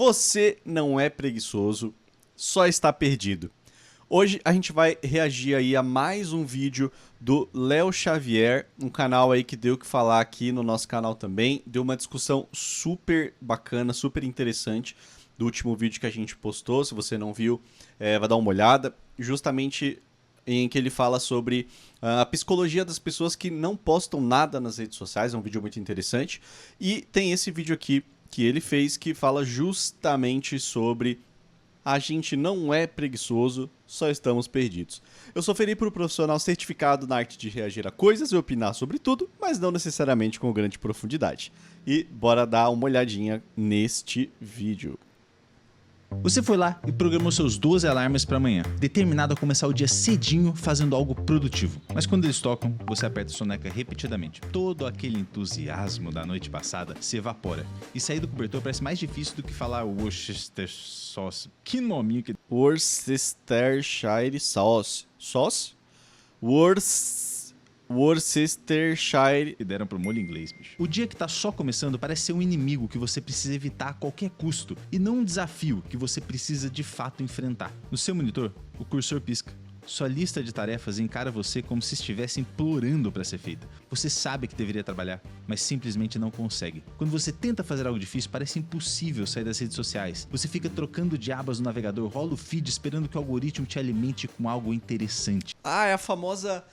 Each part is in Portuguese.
Você não é preguiçoso, só está perdido. Hoje a gente vai reagir aí a mais um vídeo do Léo Xavier, um canal aí que deu o que falar aqui no nosso canal também. Deu uma discussão super bacana, super interessante do último vídeo que a gente postou. Se você não viu, vai dar uma olhada. Justamente em que ele fala sobre a psicologia das pessoas que não postam nada nas redes sociais. É um vídeo muito interessante. E tem esse vídeo aqui que ele fez que fala justamente sobre a gente não é preguiçoso, só estamos perdidos. Eu sou Felipe, profissional certificado na arte de reagir a coisas e opinar sobre tudo, mas não necessariamente com grande profundidade. E bora dar uma olhadinha neste vídeo. Você foi lá e programou seus 12 alarmes para amanhã, determinado a começar o dia cedinho fazendo algo produtivo. Mas quando eles tocam, você aperta a soneca repetidamente. Todo aquele entusiasmo da noite passada se evapora. E sair do cobertor parece mais difícil do que falar Worcestershire sauce. Que nominho que... Worcestershire sauce. Sauce? Worcestershire. E deram pro molho inglês, bicho. O dia que tá só começando parece ser um inimigo que você precisa evitar a qualquer custo, e não um desafio que você precisa de fato enfrentar. No seu monitor, o cursor pisca. Sua lista de tarefas encara você como se estivesse implorando para ser feita. Você sabe que deveria trabalhar, mas simplesmente não consegue. Quando você tenta fazer algo difícil, parece impossível sair das redes sociais. Você fica trocando de abas no navegador, rola o feed esperando que o algoritmo te alimente com algo interessante. Ah, é a famosa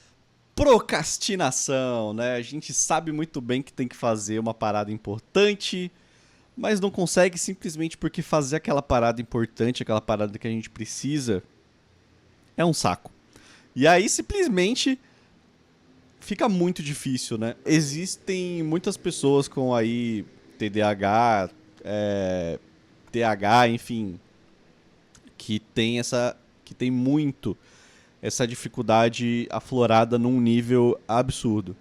procrastinação, né? A gente sabe muito bem que tem que fazer uma parada importante, mas não consegue simplesmente porque fazer aquela parada importante, aquela parada que a gente precisa, é um saco. E aí simplesmente fica muito difícil, né? Existem muitas pessoas com aí TDAH, TH, enfim, que tem muito essa dificuldade aflorada num nível absurdo.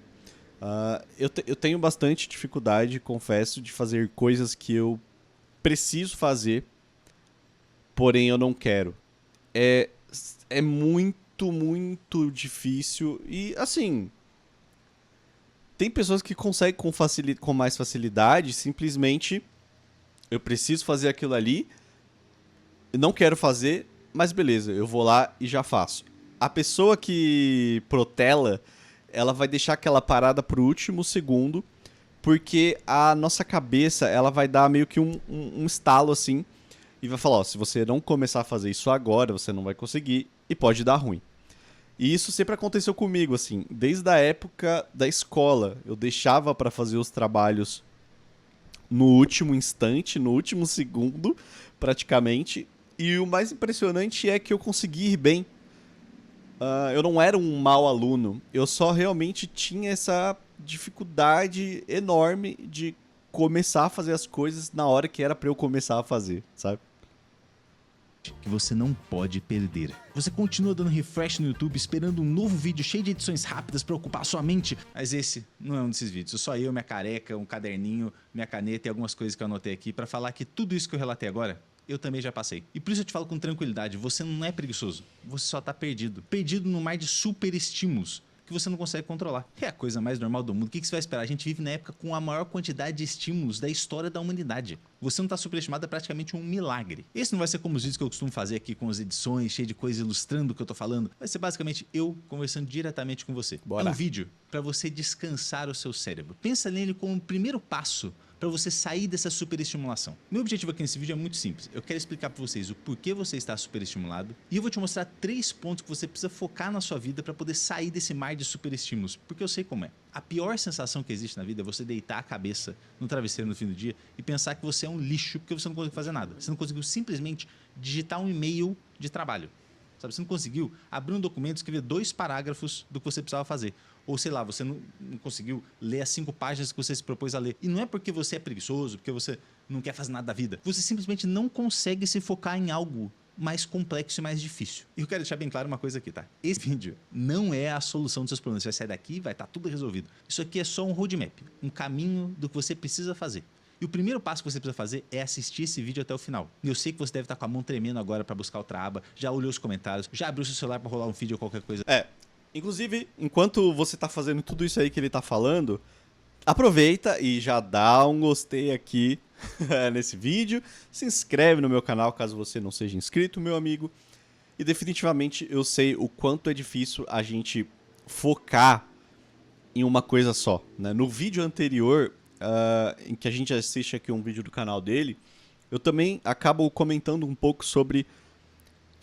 Eu tenho bastante dificuldade, confesso, de fazer coisas que eu preciso fazer, porém eu não quero. É muito, muito difícil e, assim, tem pessoas que conseguem com mais facilidade, simplesmente eu preciso fazer aquilo ali, eu não quero fazer, mas beleza, eu vou lá e já faço. A pessoa que protela, ela vai deixar aquela parada pro último segundo, porque a nossa cabeça, ela vai dar meio que um estalo assim, e vai falar, ó, se você não começar a fazer isso agora, você não vai conseguir, e pode dar ruim. E isso sempre aconteceu comigo, assim, desde a época da escola. Eu deixava pra fazer os trabalhos no último instante, no último segundo, praticamente, e o mais impressionante é que eu consegui ir bem. Eu não era um mau aluno, eu só realmente tinha essa dificuldade enorme de começar a fazer as coisas na hora que era pra eu começar a fazer, sabe? Que você não pode perder. Você continua dando refresh no YouTube esperando um novo vídeo cheio de edições rápidas para ocupar sua mente, mas esse não é um desses vídeos. Só eu, minha careca, um caderninho, minha caneta e algumas coisas que eu anotei aqui para falar que tudo isso que eu relatei agora eu também já passei. E por isso eu te falo com tranquilidade, você não é preguiçoso, você só tá perdido. Perdido no mar de super estímulos que você não consegue controlar. É a coisa mais normal do mundo. O que você vai esperar? A gente vive na época com a maior quantidade de estímulos da história da humanidade. Você não tá superestimado, é praticamente um milagre. Esse não vai ser como os vídeos que eu costumo fazer aqui com as edições, cheio de coisa ilustrando o que eu tô falando. Vai ser basicamente eu conversando diretamente com você. Bora. É um vídeo para você descansar o seu cérebro. Pensa nele como o primeiro passo para você sair dessa superestimulação. Meu objetivo aqui nesse vídeo é muito simples. Eu quero explicar para vocês o porquê você está superestimulado e eu vou te mostrar 3 pontos que você precisa focar na sua vida para poder sair desse mar de superestímulos, porque eu sei como é. A pior sensação que existe na vida é você deitar a cabeça no travesseiro no fim do dia e pensar que você é um lixo porque você não conseguiu fazer nada. Você não conseguiu simplesmente digitar um e-mail de trabalho. Sabe, você não conseguiu abrir um documento e escrever 2 parágrafos do que você precisava fazer. Ou sei lá, você não conseguiu ler as 5 páginas que você se propôs a ler. E não é porque você é preguiçoso, porque você não quer fazer nada da vida. Você simplesmente não consegue se focar em algo mais complexo e mais difícil. E eu quero deixar bem claro uma coisa aqui, tá? Esse vídeo não é a solução dos seus problemas. Você vai sair daqui e vai estar tudo resolvido. Isso aqui é só um roadmap, um caminho do que você precisa fazer. E o primeiro passo que você precisa fazer é assistir esse vídeo até o final. E eu sei que você deve estar com a mão tremendo agora para buscar outra aba, já olhou os comentários, já abriu seu celular para rolar um feed ou qualquer coisa. Inclusive, enquanto você tá fazendo tudo isso aí que ele tá falando, aproveita e já dá um gostei aqui nesse vídeo. Se inscreve no meu canal caso você não seja inscrito, meu amigo. E definitivamente eu sei o quanto é difícil a gente focar em uma coisa só, né? No vídeo anterior, em que a gente assiste aqui um vídeo do canal dele, eu também acabo comentando um pouco sobre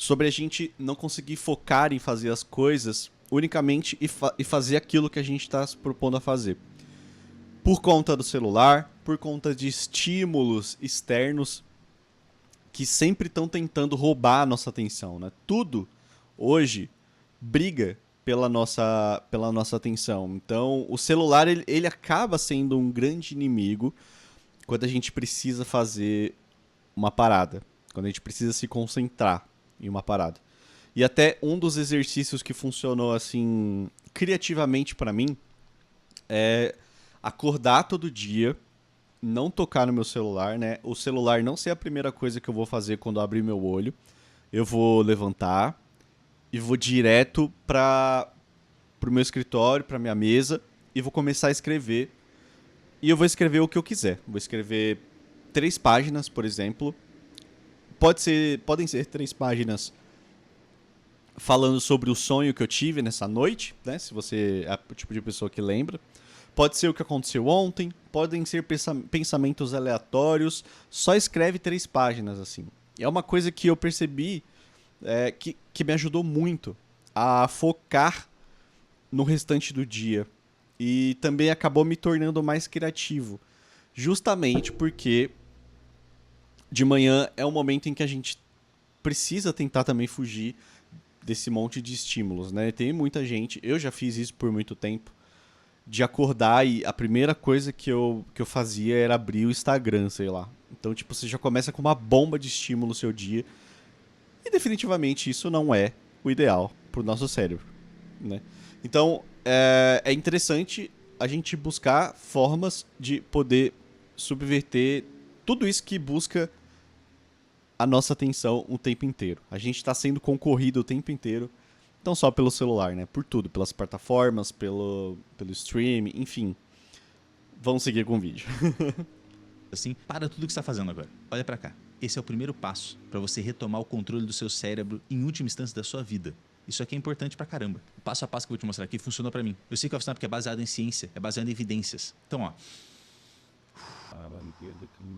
a gente não conseguir focar em fazer as coisas unicamente e fazer aquilo que a gente está se propondo a fazer. Por conta do celular, por conta de estímulos externos que sempre estão tentando roubar a nossa atenção, né? Tudo hoje briga pela nossa atenção. Então, o celular ele acaba sendo um grande inimigo quando a gente precisa fazer uma parada, quando a gente precisa se concentrar em uma parada. E até um dos exercícios que funcionou assim criativamente pra mim é acordar todo dia, não tocar no meu celular, né? O celular não ser a primeira coisa que eu vou fazer quando eu abrir meu olho. Eu vou levantar e vou direto pro meu escritório, pra minha mesa e vou começar a escrever. E eu vou escrever o que eu quiser. Vou escrever 3 páginas, por exemplo. Podem ser 3 páginas falando sobre o sonho que eu tive nessa noite, né? Se você é o tipo de pessoa que lembra. Pode ser o que aconteceu ontem, podem ser pensamentos aleatórios. Só escreve 3 páginas, assim. E é uma coisa que eu percebi que me ajudou muito a focar no restante do dia. E também acabou me tornando mais criativo. Justamente porque de manhã é um momento em que a gente precisa tentar também fugir desse monte de estímulos, né? Tem muita gente, eu já fiz isso por muito tempo, de acordar e a primeira coisa que eu fazia era abrir o Instagram, sei lá. Então, tipo, você já começa com uma bomba de estímulo no seu dia. E definitivamente isso não é o ideal pro nosso cérebro, né? Então, é interessante a gente buscar formas de poder subverter tudo isso que busca a nossa atenção o tempo inteiro. A gente está sendo concorrido o tempo inteiro, não só pelo celular, né? Por tudo, pelas plataformas, pelo stream, enfim. Vamos seguir com o vídeo. Assim, para tudo que você está fazendo agora. Olha para cá. Esse é o primeiro passo para você retomar o controle do seu cérebro em última instância da sua vida. Isso aqui é importante pra caramba. O passo a passo que eu vou te mostrar aqui funcionou pra mim. Eu sei que vai funcionar porque é baseado em ciência, é baseado em evidências. Então, ó.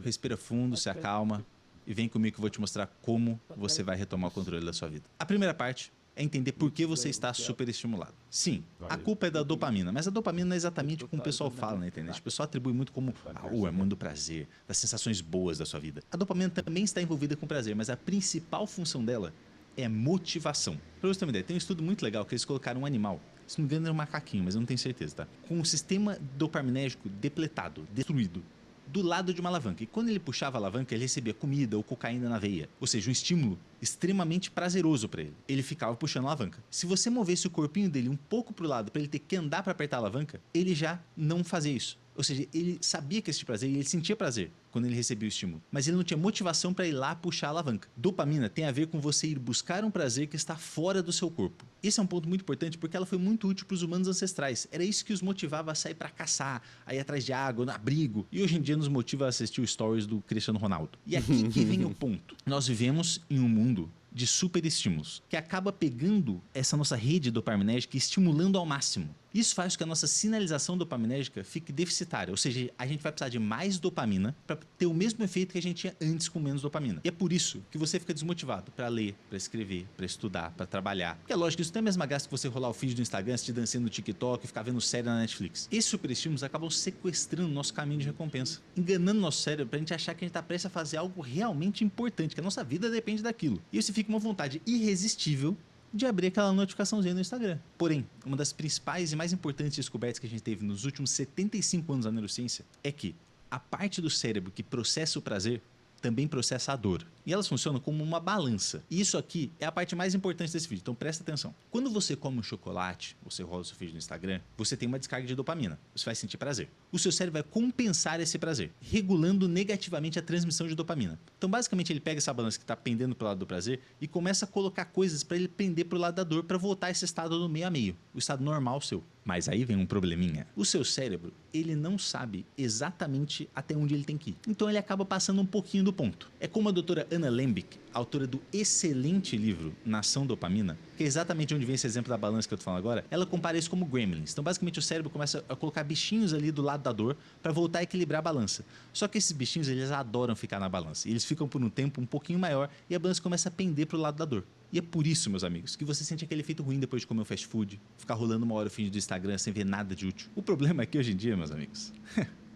Respira fundo, se acalma e vem comigo que eu vou te mostrar como você vai retomar o controle da sua vida. A primeira parte é entender por que você está superestimulado. Sim, a culpa é da dopamina, mas a dopamina não é exatamente como o pessoal fala na internet. O pessoal atribui muito como o hormônio do prazer, das sensações boas da sua vida. A dopamina também está envolvida com prazer, mas a principal função dela é motivação. Para você ter uma ideia, tem um estudo muito legal que eles colocaram um animal, se não me engano era um macaquinho, mas eu não tenho certeza, tá? Com um sistema dopaminérgico depletado, destruído, do lado de uma alavanca. E quando ele puxava a alavanca, ele recebia comida ou cocaína na veia. Ou seja, um estímulo extremamente prazeroso para ele. Ele ficava puxando a alavanca. Se você movesse o corpinho dele um pouco para o lado para ele ter que andar para apertar a alavanca, ele já não fazia isso. Ou seja, ele sabia que esse prazer, ele sentia prazer quando ele recebia o estímulo, mas ele não tinha motivação para ir lá puxar a alavanca. Dopamina tem a ver com você ir buscar um prazer que está fora do seu corpo. Esse é um ponto muito importante porque ela foi muito útil para os humanos ancestrais. Era isso que os motivava a sair para caçar, a ir atrás de água, no abrigo. E hoje em dia nos motiva a assistir os stories do Cristiano Ronaldo. E aqui que vem o ponto. Nós vivemos em um mundo de superestímulos, que acaba pegando essa nossa rede dopaminérgica e estimulando ao máximo. Isso faz com que a nossa sinalização dopaminérgica fique deficitária, ou seja, a gente vai precisar de mais dopamina para ter o mesmo efeito que a gente tinha antes com menos dopamina. E é por isso que você fica desmotivado para ler, para escrever, para estudar, para trabalhar. Porque é lógico, isso não é a mesma graça que você rolar o feed do Instagram, assistir dançando no TikTok e ficar vendo série na Netflix. Esses superestímulos acabam sequestrando o nosso caminho de recompensa, enganando nosso cérebro para a gente achar que a gente está prestes a fazer algo realmente importante, que a nossa vida depende daquilo. E você fica uma vontade irresistível de abrir aquela notificaçãozinha no Instagram. Porém, uma das principais e mais importantes descobertas que a gente teve nos últimos 75 anos da neurociência é que a parte do cérebro que processa o prazer também processa a dor. E elas funcionam como uma balança. E isso aqui é a parte mais importante desse vídeo, então presta atenção. Quando você come um chocolate, você rola o seu feed no Instagram, você tem uma descarga de dopamina. Você vai sentir prazer. O seu cérebro vai compensar esse prazer, regulando negativamente a transmissão de dopamina. Então, basicamente, ele pega essa balança que está pendendo para o lado do prazer e começa a colocar coisas para ele pender para o lado da dor para voltar a esse estado do meio a meio, o estado normal seu. Mas aí vem um probleminha. O seu cérebro, ele não sabe exatamente até onde ele tem que ir. Então ele acaba passando um pouquinho do ponto. É como a doutora Anna Lembke, autora do excelente livro Nação Dopamina, que é exatamente onde vem esse exemplo da balança que eu tô falando agora, ela compara isso como gremlins. Então basicamente o cérebro começa a colocar bichinhos ali do lado da dor para voltar a equilibrar a balança. Só que esses bichinhos, eles adoram ficar na balança. E eles ficam por um tempo um pouquinho maior e a balança começa a pender pro lado da dor. E é por isso, meus amigos, que você sente aquele efeito ruim depois de comer um fast food, ficar rolando uma hora o feed do Instagram sem ver nada de útil. O problema é que hoje em dia, meus amigos,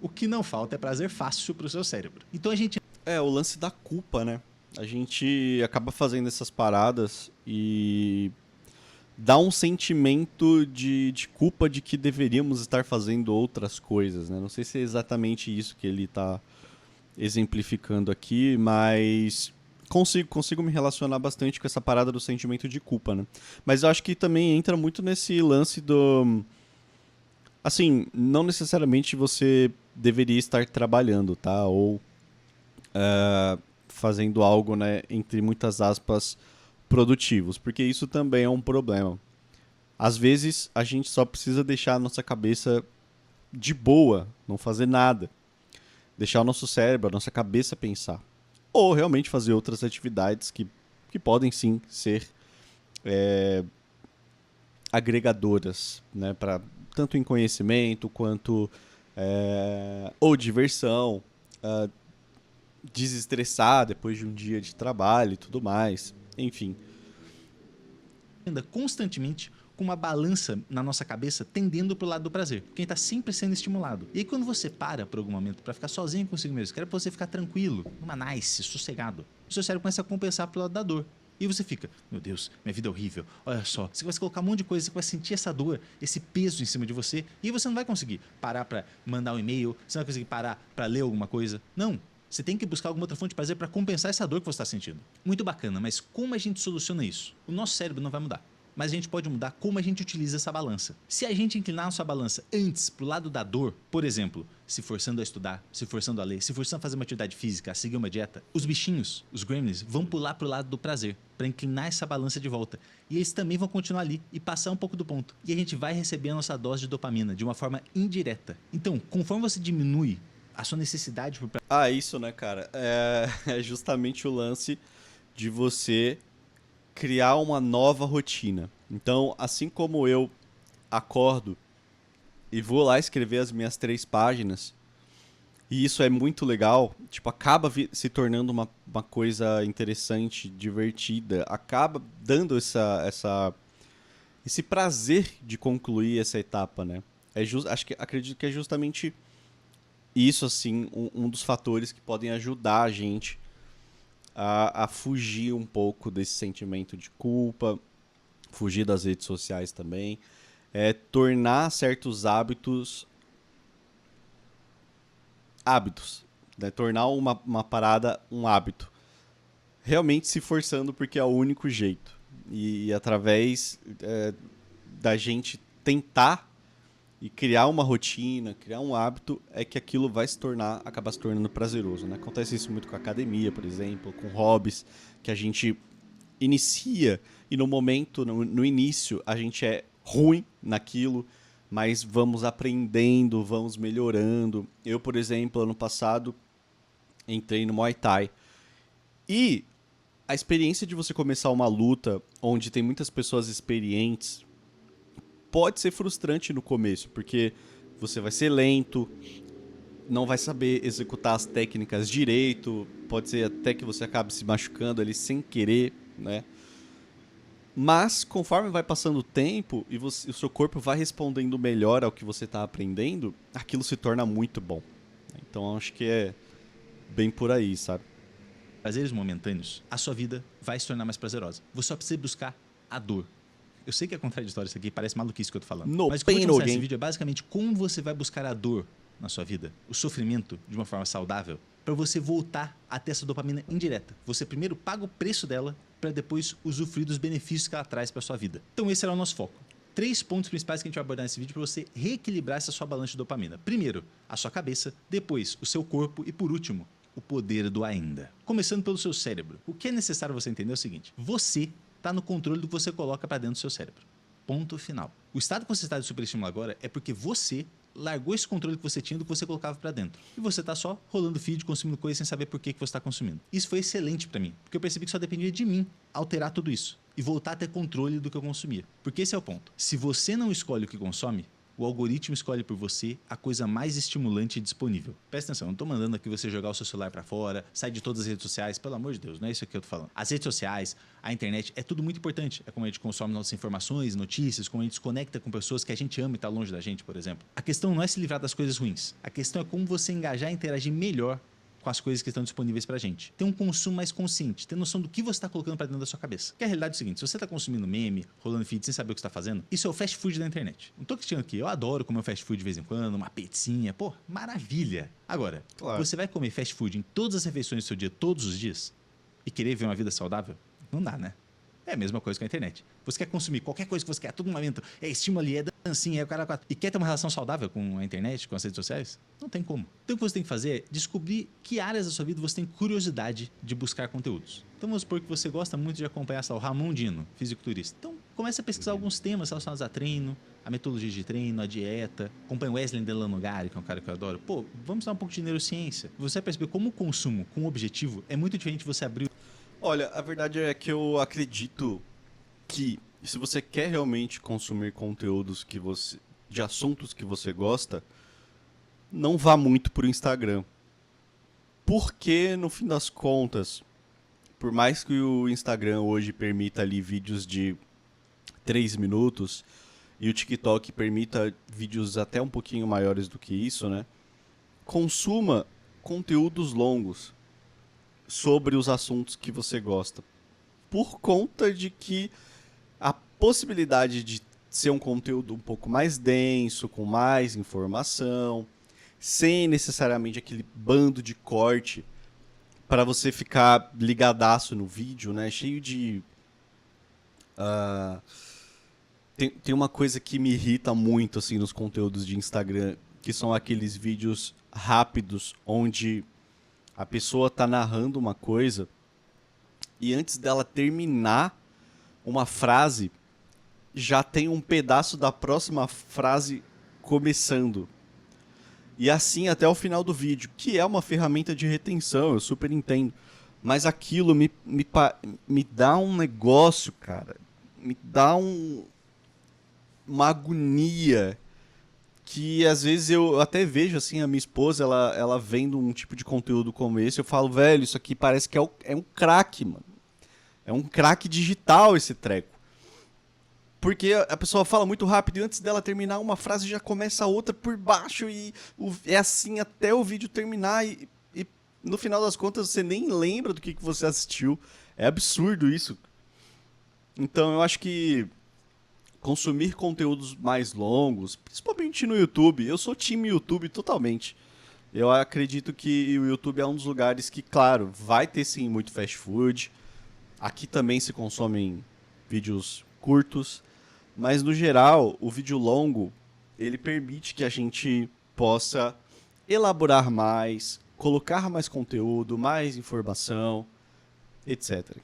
o que não falta é prazer fácil pro seu cérebro. Então a gente... É, o lance da culpa, né? A gente acaba fazendo essas paradas e dá um sentimento de culpa de que deveríamos estar fazendo outras coisas, né? Não sei se é exatamente isso que ele tá exemplificando aqui, mas consigo me relacionar bastante com essa parada do sentimento de culpa, né? Mas eu acho que também entra muito nesse lance do... Assim, não necessariamente você deveria estar trabalhando, tá? Ou fazendo algo, né, entre muitas aspas, produtivos, porque isso também é um problema. Às vezes, a gente só precisa deixar a nossa cabeça de boa, não fazer nada. Deixar o nosso cérebro, a nossa cabeça pensar. Ou realmente fazer outras atividades que podem sim ser agregadoras, né, para tanto em conhecimento quanto ou diversão, desestressar depois de um dia de trabalho e tudo mais, enfim. anda constantemente com uma balança na nossa cabeça tendendo pro lado do prazer. Quem tá sempre sendo estimulado. E aí quando você para por algum momento pra ficar sozinho consigo mesmo, quero pra você ficar tranquilo, numa nice, sossegado, o seu cérebro começa a compensar pro lado da dor. E você fica, meu Deus, minha vida é horrível, olha só. Você vai colocar um monte de coisa, você vai sentir essa dor, esse peso em cima de você, e você não vai conseguir parar pra mandar um e-mail, você não vai conseguir parar pra ler alguma coisa. Não. Você tem que buscar alguma outra fonte de prazer para compensar essa dor que você está sentindo. Muito bacana, mas como a gente soluciona isso? O nosso cérebro não vai mudar. Mas a gente pode mudar como a gente utiliza essa balança. Se a gente inclinar a nossa balança antes pro lado da dor, por exemplo, se forçando a estudar, se forçando a ler, se forçando a fazer uma atividade física, a seguir uma dieta, os bichinhos, os gremlins, vão pular pro lado do prazer, para inclinar essa balança de volta. E eles também vão continuar ali e passar um pouco do ponto. E a gente vai receber a nossa dose de dopamina de uma forma indireta. Então, conforme você diminui a sua necessidade por... Isso, né, cara? É justamente o lance de você criar uma nova rotina. Então, assim como eu acordo e vou lá escrever as minhas 3 páginas, e isso é muito legal, tipo, acaba se tornando uma coisa interessante, divertida, acaba dando esse prazer de concluir essa etapa, né? Acredito que é justamente isso, assim, um dos fatores que podem ajudar a gente a fugir um pouco desse sentimento de culpa, fugir das redes sociais também, tornar certos hábitos, né? Tornar uma parada um hábito, realmente se forçando porque é o único jeito. E através da gente tentar e criar uma rotina, criar um hábito, é que aquilo vai acabar se tornando prazeroso, né? Acontece isso muito com a academia, por exemplo, com hobbies, que a gente inicia e no início, a gente é ruim naquilo, mas vamos aprendendo, vamos melhorando. Eu, por exemplo, ano passado, entrei no Muay Thai. E a experiência de você começar uma luta onde tem muitas pessoas experientes pode ser frustrante no começo, porque você vai ser lento, não vai saber executar as técnicas direito, pode ser até que você acabe se machucando ali sem querer, né? Mas conforme vai passando o tempo e o seu corpo vai respondendo melhor ao que você está aprendendo, aquilo se torna muito bom. Então acho que é bem por aí, sabe? prazeres momentâneos, a sua vida vai se tornar mais prazerosa. Você só precisa buscar a dor. Eu sei que é contraditório isso aqui, parece maluquice que eu tô falando. Mas o que eu vou te mostrar nesse vídeo é basicamente como você vai buscar a dor na sua vida, o sofrimento de uma forma saudável, para você voltar a ter essa dopamina indireta. Você primeiro paga o preço dela para depois usufruir dos benefícios que ela traz para sua vida. Então esse será o nosso foco. 3 pontos principais que a gente vai abordar nesse vídeo para você reequilibrar essa sua balança de dopamina. Primeiro, a sua cabeça, depois o seu corpo e por último, o poder do ainda. Começando pelo seu cérebro. O que é necessário você entender é o seguinte: você está no controle do que você coloca para dentro do seu cérebro. Ponto final. O estado que você está de superestímulo agora é porque você largou esse controle que você tinha do que você colocava pra dentro. E você tá só rolando feed, consumindo coisa sem saber por que você tá consumindo. Isso foi excelente pra mim, porque eu percebi que só dependia de mim alterar tudo isso e voltar a ter controle do que eu consumia. Porque esse é o ponto. Se você não escolhe o que consome, o algoritmo escolhe por você a coisa mais estimulante disponível. Presta atenção, eu não tô mandando aqui você jogar o seu celular pra fora, sair de todas as redes sociais, pelo amor de Deus, não é isso que eu tô falando. As redes sociais, a internet, é tudo muito importante. É como a gente consome nossas informações, notícias, como a gente se conecta com pessoas que a gente ama e tá longe da gente, por exemplo. A questão não é se livrar das coisas ruins. A questão é como você engajar e interagir melhor com as coisas que estão disponíveis pra gente. Ter um consumo mais consciente, ter noção do que você está colocando pra dentro da sua cabeça. Que a realidade é o seguinte, se você tá consumindo meme, rolando feed sem saber o que você tá fazendo, isso é o fast food da internet. Não tô criticando aqui, eu adoro comer fast food de vez em quando, uma pizzinha, pô, maravilha. Agora, Claro. você vai comer fast food em todas as refeições do seu dia, todos os dias, e querer ver uma vida saudável? Não dá, né? É a mesma coisa com a internet. Você quer consumir qualquer coisa que você quer, a todo momento, é estímulo ali, é dancinha, é o cara... E quer ter uma relação saudável com a internet, com as redes sociais? Não tem como. Então o que você tem que fazer é descobrir que áreas da sua vida você tem curiosidade de buscar conteúdos. Então vamos supor que você gosta muito de acompanhar o Ramon Dino, fisiculturista. Então comece a pesquisar alguns temas relacionados a treino, a metodologia de treino, a dieta. Acompanha o Wesley Delanogari, que é um cara que eu adoro. Pô, vamos dar um pouco de neurociência. Você vai perceber como o consumo com objetivo é muito diferente de você abrir. Olha, a verdade é que eu acredito que se você quer realmente consumir conteúdos que você, de assuntos que você gosta, não vá muito pro Instagram. Porque, no fim das contas, por mais que o Instagram hoje permita ali vídeos de 3 minutos e o TikTok permita vídeos até um pouquinho maiores do que isso, né? Consuma conteúdos longos sobre os assuntos que você gosta. Por conta de que a possibilidade de ser um conteúdo um pouco mais denso, com mais informação, sem necessariamente aquele bando de corte para você ficar ligadaço no vídeo, né? Cheio de... Tem uma coisa que me irrita muito assim nos conteúdos de Instagram, que são aqueles vídeos rápidos onde a pessoa tá narrando uma coisa e antes dela terminar uma frase, já tem um pedaço da próxima frase começando. E assim até o final do vídeo, que é uma ferramenta de retenção, eu super entendo. Mas aquilo me dá um negócio, cara. Me dá uma agonia que às vezes eu até vejo assim a minha esposa, ela vendo um tipo de conteúdo como esse, eu falo, velho, isso aqui parece que é um crack, mano. É um crack digital esse treco. Porque a pessoa fala muito rápido e antes dela terminar uma frase já começa a outra por baixo e é assim até o vídeo terminar e no final das contas você nem lembra do que você assistiu. É absurdo isso. Então eu acho que consumir conteúdos mais longos, principalmente no YouTube, eu sou time YouTube totalmente. Eu acredito que o YouTube é um dos lugares que, claro, vai ter sim muito fast food. Aqui também se consomem vídeos curtos, mas no geral, o vídeo longo, ele permite que a gente possa elaborar mais, colocar mais conteúdo, mais informação, etc.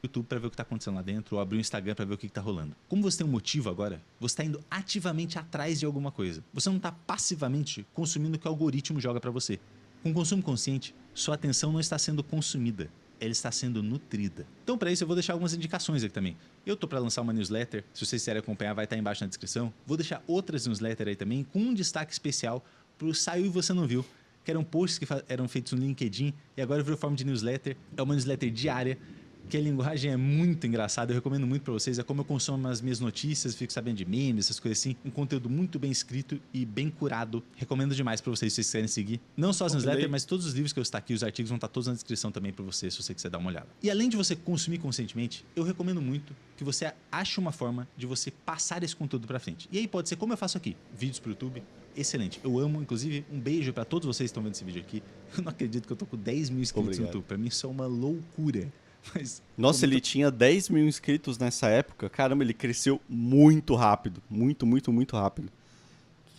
YouTube para ver o que está acontecendo lá dentro, ou abrir o Instagram para ver o que está rolando. Como você tem um motivo agora, você está indo ativamente atrás de alguma coisa. Você não está passivamente consumindo o que o algoritmo joga para você. Com consumo consciente, sua atenção não está sendo consumida, ela está sendo nutrida. Então, para isso, eu vou deixar algumas indicações aqui também. Eu tô para lançar uma newsletter, se vocês quiserem acompanhar, vai estar embaixo na descrição. Vou deixar outras newsletters aí também, com um destaque especial para o Saiu e Você Não Viu, que eram posts que eram feitos no LinkedIn e agora virou forma de newsletter. É uma newsletter diária, que a linguagem é muito engraçada, eu recomendo muito para vocês. É como eu consumo as minhas notícias, fico sabendo de memes, essas coisas assim. Um conteúdo muito bem escrito e bem curado. Recomendo demais para vocês, se vocês quiserem seguir. Não só as newsletters, mas todos os livros que eu estou aqui, os artigos vão estar todos na descrição também para você, se você quiser dar uma olhada. E além de você consumir conscientemente, eu recomendo muito que você ache uma forma de você passar esse conteúdo para frente. E aí pode ser como eu faço aqui, vídeos para o YouTube. Excelente, eu amo, inclusive, um beijo para todos vocês que estão vendo esse vídeo aqui. Eu não acredito que eu tô com 10 mil inscritos no YouTube, para mim isso é uma loucura. Mas, nossa, ele tinha 10 mil inscritos nessa época. Caramba, ele cresceu muito rápido. Muito, muito, muito rápido.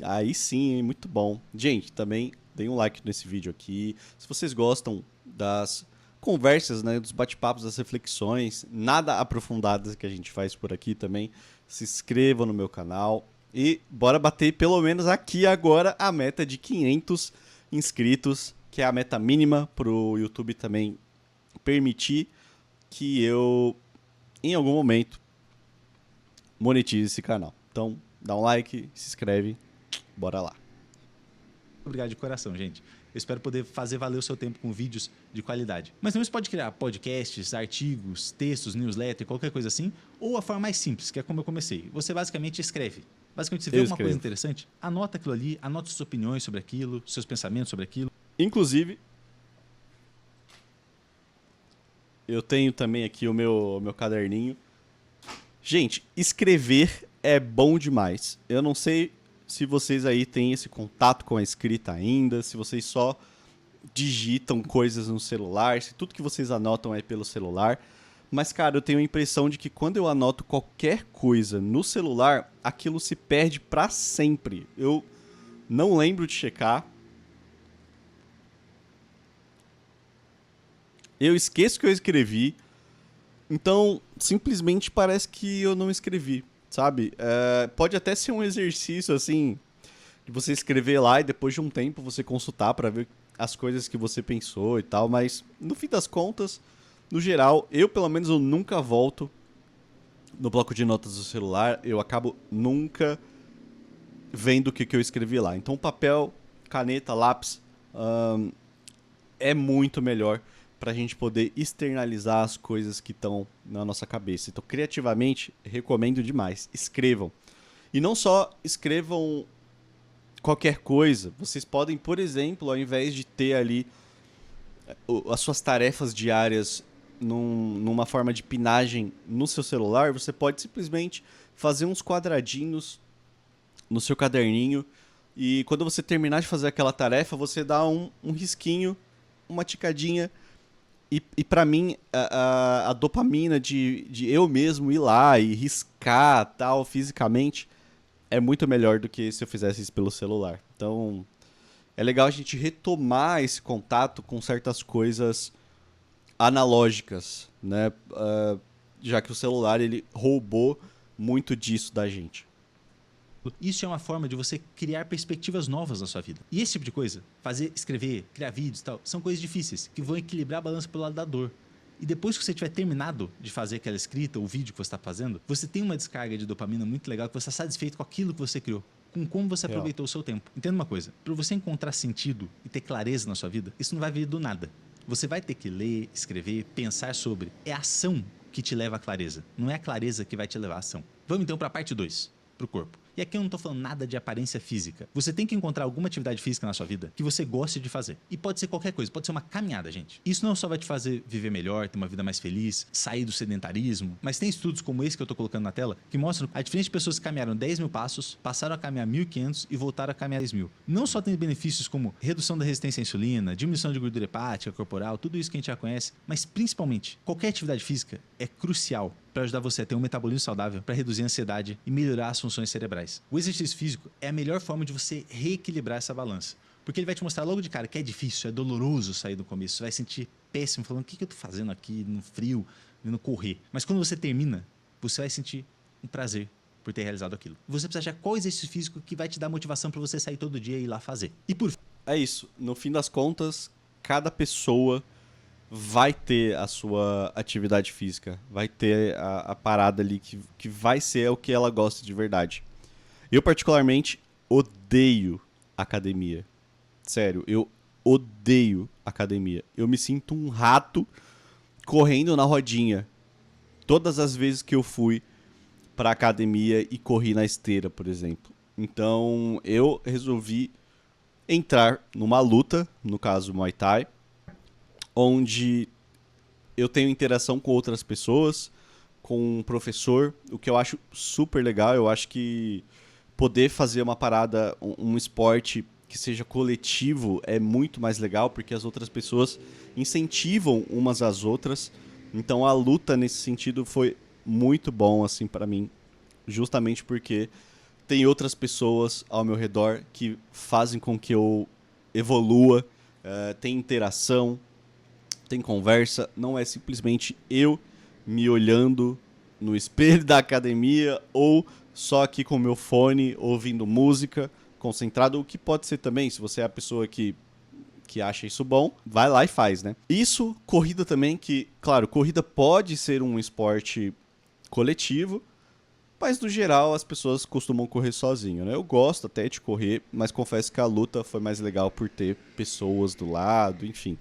Aí sim, hein? Muito bom. Gente, também deem um like nesse vídeo aqui. Se vocês gostam das conversas, né, dos bate-papos, das reflexões, nada aprofundadas que a gente faz por aqui também. Se inscreva no meu canal e bora bater pelo menos aqui agora a meta de 500 inscritos, que é a meta mínima pro YouTube também permitir que eu, em algum momento, monetize esse canal. Então, dá um like, se inscreve, bora lá. Obrigado de coração, gente. Eu espero poder fazer valer o seu tempo com vídeos de qualidade. Mas também você pode criar podcasts, artigos, textos, newsletter, qualquer coisa assim, ou a forma mais simples, que é como eu comecei. Você basicamente escreve. Basicamente, você vê alguma coisa interessante, anota aquilo ali, anota suas opiniões sobre aquilo, seus pensamentos sobre aquilo. Inclusive, eu tenho também aqui o meu caderninho. Gente, escrever é bom demais. Eu não sei se vocês aí têm esse contato com a escrita ainda, se vocês só digitam coisas no celular, se tudo que vocês anotam é pelo celular. Mas, cara, eu tenho a impressão de que quando eu anoto qualquer coisa no celular, aquilo se perde pra sempre. Eu não lembro de checar. Eu esqueço que eu escrevi. Então, simplesmente parece que eu não escrevi, sabe? Pode até ser um exercício, assim, de você escrever lá e depois de um tempo você consultar pra ver as coisas que você pensou e tal, mas no fim das contas, no geral, eu pelo menos eu nunca volto no bloco de notas do celular, eu acabo nunca vendo o que eu escrevi lá. Então, papel, caneta, lápis, é muito melhor pra gente poder externalizar as coisas que estão na nossa cabeça. Então, criativamente, recomendo demais. Escrevam. E não só escrevam qualquer coisa. Vocês podem, por exemplo, ao invés de ter ali as suas tarefas diárias numa forma de pinagem no seu celular, você pode simplesmente fazer uns quadradinhos no seu caderninho e quando você terminar de fazer aquela tarefa, você dá um risquinho, uma ticadinha. E pra mim, a dopamina de eu mesmo ir lá e riscar tal fisicamente é muito melhor do que se eu fizesse isso pelo celular. Então, é legal a gente retomar esse contato com certas coisas analógicas, né? Já que o celular ele roubou muito disso da gente. Isso é uma forma de você criar perspectivas novas na sua vida. E esse tipo de coisa, fazer, escrever, criar vídeos e tal, são coisas difíceis, que vão equilibrar a balança pelo lado da dor. E depois que você tiver terminado de fazer aquela escrita ou vídeo que você está fazendo, você tem uma descarga de dopamina muito legal, que você está satisfeito com aquilo que você criou, com como você aproveitou o seu tempo. Entenda uma coisa, para você encontrar sentido e ter clareza na sua vida, isso não vai vir do nada. Você vai ter que ler, escrever, pensar sobre. É a ação que te leva à clareza, não é a clareza que vai te levar à ação. Vamos então para a parte 2, para o corpo. E aqui eu não tô falando nada de aparência física. Você tem que encontrar alguma atividade física na sua vida que você goste de fazer. E pode ser qualquer coisa, pode ser uma caminhada, gente. Isso não só vai te fazer viver melhor, ter uma vida mais feliz, sair do sedentarismo, mas tem estudos como esse que eu tô colocando na tela que mostram a diferença de pessoas que caminharam 10 mil passos, passaram a caminhar 1.500 e voltaram a caminhar 10 mil. Não só tem benefícios como redução da resistência à insulina, diminuição de gordura hepática, corporal, tudo isso que a gente já conhece, mas principalmente, qualquer atividade física é crucial para ajudar você a ter um metabolismo saudável, para reduzir a ansiedade e melhorar as funções cerebrais. O exercício físico é a melhor forma de você reequilibrar essa balança. Porque ele vai te mostrar logo de cara que é difícil, é doloroso sair do começo. Você vai sentir péssimo, falando o que eu tô fazendo aqui no frio, indo correr. Mas quando você termina, você vai sentir um prazer por ter realizado aquilo. Você precisa achar qual exercício físico que vai te dar motivação para você sair todo dia e ir lá fazer. E por fim, é isso. No fim das contas, cada pessoa vai ter a sua atividade física, vai ter a parada ali que vai ser o que ela gosta de verdade. Eu, particularmente, odeio academia. Sério, eu odeio academia. Eu me sinto um rato correndo na rodinha. Todas as vezes que eu fui pra academia e corri na esteira, por exemplo. Então, eu resolvi entrar numa luta, no caso Muay Thai, onde eu tenho interação com outras pessoas, com um professor, o que eu acho super legal. Eu acho que poder fazer uma parada, um esporte que seja coletivo é muito mais legal, porque as outras pessoas incentivam umas às outras. Então a luta nesse sentido foi muito bom assim para mim, justamente porque tem outras pessoas ao meu redor que fazem com que eu evolua, tem interação. tem conversa, não é simplesmente eu me olhando no espelho da academia ou só aqui com o meu fone ouvindo música, concentrado, o que pode ser também, se você é a pessoa que acha isso bom, vai lá e faz, né? Isso, corrida também, que, claro, corrida pode ser um esporte coletivo, mas no geral as pessoas costumam correr sozinho, né? Eu gosto até de correr, mas confesso que a luta foi mais legal por ter pessoas do lado, enfim,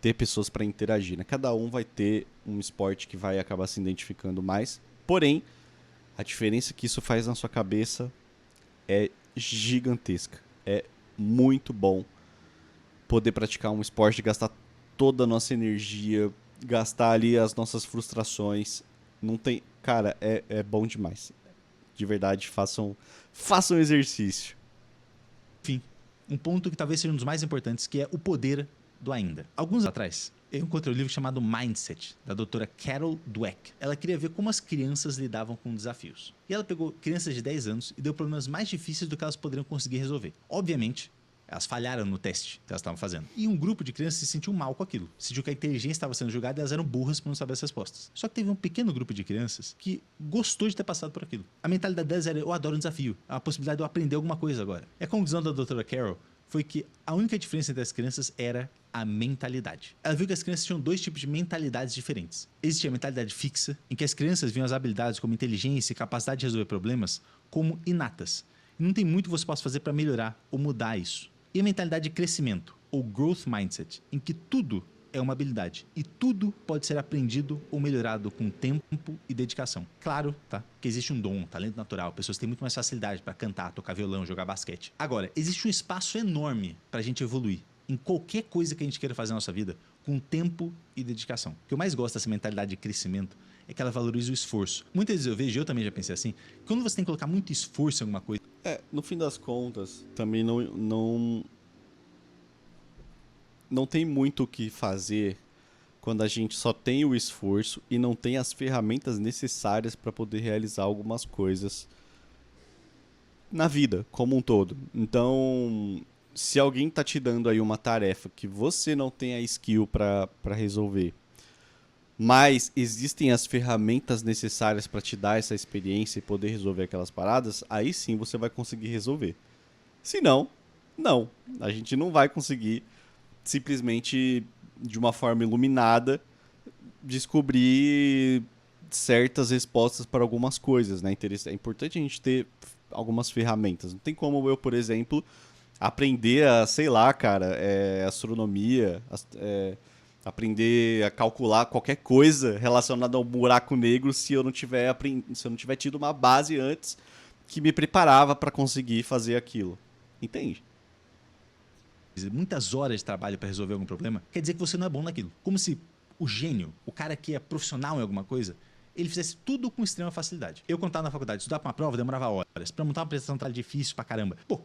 ter pessoas para interagir, né? Cada um vai ter um esporte que vai acabar se identificando mais, porém, a diferença que isso faz na sua cabeça é gigantesca. É muito bom poder praticar um esporte, gastar toda a nossa energia, gastar ali as nossas frustrações. Não tem. Cara, é bom demais. De verdade, façam exercício. Enfim, um ponto que talvez seja um dos mais importantes, que é o poder do ainda. Alguns anos atrás, eu encontrei um livro chamado Mindset, da doutora Carol Dweck. Ela queria ver como as crianças lidavam com desafios. E ela pegou crianças de 10 anos e deu problemas mais difíceis do que elas poderiam conseguir resolver. Obviamente, elas falharam no teste que elas estavam fazendo. E um grupo de crianças se sentiu mal com aquilo. Sentiu que a inteligência estava sendo julgada e elas eram burras por não saber as respostas. Só que teve um pequeno grupo de crianças que gostou de ter passado por aquilo. A mentalidade delas era: eu adoro um desafio. É uma possibilidade de eu aprender alguma coisa agora. E a conclusão da doutora Carol foi que a única diferença entre as crianças era a mentalidade. Ela viu que as crianças tinham dois tipos de mentalidades diferentes. Existia a mentalidade fixa, em que as crianças viam as habilidades como inteligência e capacidade de resolver problemas como inatas. E não tem muito que você possa fazer para melhorar ou mudar isso. E a mentalidade de crescimento, ou growth mindset, em que tudo é uma habilidade e tudo pode ser aprendido ou melhorado com tempo e dedicação. Claro, tá? Que existe um dom, um talento natural, pessoas têm muito mais facilidade para cantar, tocar violão, jogar basquete. Agora, existe um espaço enorme para a gente evoluir em qualquer coisa que a gente queira fazer na nossa vida, com tempo e dedicação. O que eu mais gosto dessa mentalidade de crescimento é que ela valoriza o esforço. Muitas vezes eu vejo, eu também já pensei assim, que quando você tem que colocar muito esforço em alguma coisa, No fim das contas, também não tem muito o que fazer quando a gente só tem o esforço e não tem as ferramentas necessárias para poder realizar algumas coisas na vida como um todo. Então, se alguém tá te dando aí uma tarefa que você não tem a skill para resolver, mas existem as ferramentas necessárias para te dar essa experiência e poder resolver aquelas paradas, aí sim você vai conseguir resolver. Se não, não. A gente não vai conseguir simplesmente de uma forma iluminada descobrir certas respostas para algumas coisas, né? É importante a gente ter algumas ferramentas. Não tem como eu, por exemplo, aprender a, sei lá, cara, astronomia, aprender a calcular qualquer coisa relacionada ao buraco negro se eu não tiver tido uma base antes que me preparava para conseguir fazer aquilo. Entende? muitas horas de trabalho para resolver algum problema, quer dizer que você não é bom naquilo. Como se o gênio, o cara que é profissional em alguma coisa, ele fizesse tudo com extrema facilidade. Eu, quando estava na faculdade, estudar para uma prova, demorava horas. Para montar uma apresentação, era difícil pra caramba. Pô,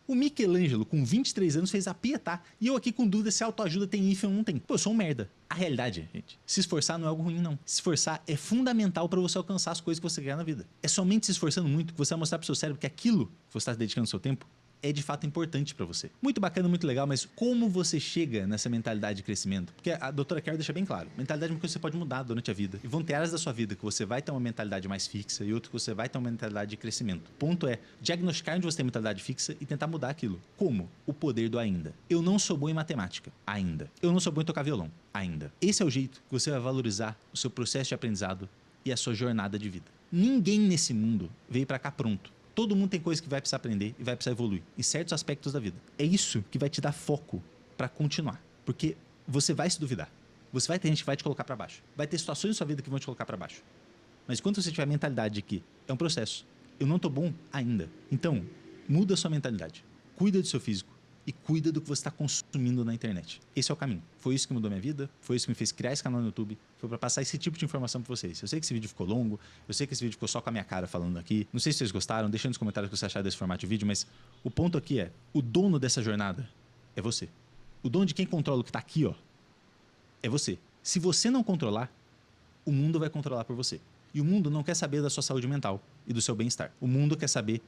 o Michelangelo, com 23 anos, fez a Pietà. E eu aqui com dúvida se autoajuda tem hífen ou não tem. Pô, eu sou um merda. A realidade, gente, se esforçar não é algo ruim, não. Se esforçar é fundamental para você alcançar as coisas que você quer na vida. É somente se esforçando muito que você vai mostrar pro seu cérebro que aquilo que você está dedicando seu tempo é de fato importante para você. Muito bacana, muito legal, mas como você chega nessa mentalidade de crescimento? Porque a doutora Carol deixa bem claro, mentalidade é uma coisa que você pode mudar durante a vida. E vão ter áreas da sua vida que você vai ter uma mentalidade mais fixa e outras que você vai ter uma mentalidade de crescimento. O ponto é diagnosticar onde você tem mentalidade fixa e tentar mudar aquilo. Como? O poder do ainda. Eu não sou bom em matemática. Ainda. Eu não sou bom em tocar violão. Ainda. Esse é o jeito que você vai valorizar o seu processo de aprendizado e a sua jornada de vida. Ninguém nesse mundo veio para cá pronto. Todo mundo tem coisa que vai precisar aprender e vai precisar evoluir em certos aspectos da vida. É isso que vai te dar foco para continuar. Porque você vai se duvidar. Você vai ter gente que vai te colocar para baixo. Vai ter situações na sua vida que vão te colocar para baixo. Mas quando você tiver a mentalidade de que é um processo, eu não tô bom ainda. Então, muda a sua mentalidade. Cuida do seu físico e cuida do que você está consumindo na internet. Esse é o caminho. Foi isso que mudou minha vida, foi isso que me fez criar esse canal no YouTube, foi para passar esse tipo de informação para vocês. Eu sei que esse vídeo ficou longo, eu sei que esse vídeo ficou só com a minha cara falando aqui. Não sei se vocês gostaram, deixa nos comentários o que você acharam desse formato de vídeo, mas o ponto aqui é, o dono dessa jornada é você. O dono de quem controla o que está aqui, ó, é você. Se você não controlar, o mundo vai controlar por você. E o mundo não quer saber da sua saúde mental e do seu bem-estar. O mundo quer saber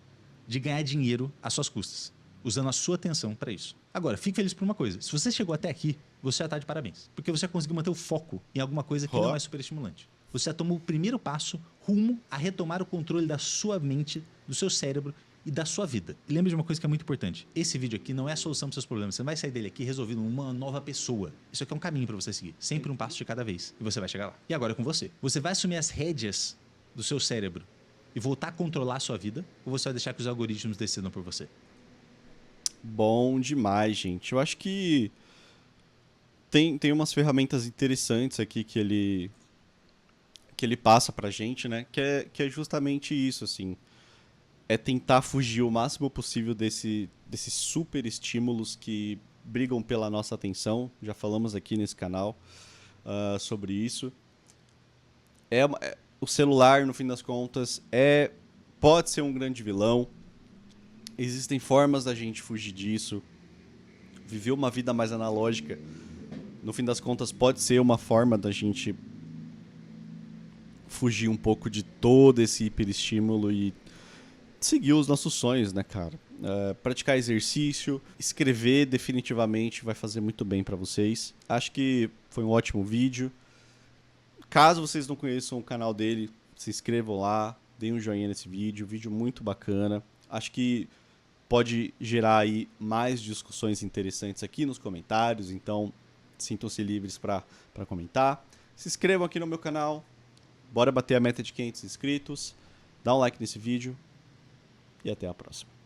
de ganhar dinheiro às suas custas, usando a sua atenção para isso. Agora, fique feliz por uma coisa. Se você chegou até aqui, você já tá de parabéns. Porque você já conseguiu manter o foco em alguma coisa que não é superestimulante. Você já tomou o primeiro passo rumo a retomar o controle da sua mente, do seu cérebro e da sua vida. E lembre de uma coisa que é muito importante. Esse vídeo aqui não é a solução para seus problemas. Você não vai sair dele aqui resolvendo uma nova pessoa. Isso aqui é um caminho para você seguir. Sempre um passo de cada vez. E você vai chegar lá. E agora é com você. Você vai assumir as rédeas do seu cérebro e voltar a controlar a sua vida? Ou você vai deixar que os algoritmos decidam por você? Bom demais, gente. Eu acho que tem umas ferramentas interessantes aqui que ele passa pra gente, né? Que é justamente isso, assim. É tentar fugir o máximo possível desses super estímulos que brigam pela nossa atenção. Já falamos aqui nesse canal sobre isso. O celular, no fim das contas, pode ser um grande vilão. Existem formas da gente fugir disso. Viver uma vida mais analógica, no fim das contas, pode ser uma forma da gente fugir um pouco de todo esse hiperestímulo e seguir os nossos sonhos, né, cara? Praticar exercício, escrever definitivamente vai fazer muito bem pra vocês. Acho que foi um ótimo vídeo. Caso vocês não conheçam o canal dele, se inscrevam lá, deem um joinha nesse vídeo muito bacana. Acho que pode gerar aí mais discussões interessantes aqui nos comentários, então sintam-se livres para comentar. Se inscrevam aqui no meu canal, bora bater a meta de 500 inscritos, dá um like nesse vídeo e até a próxima.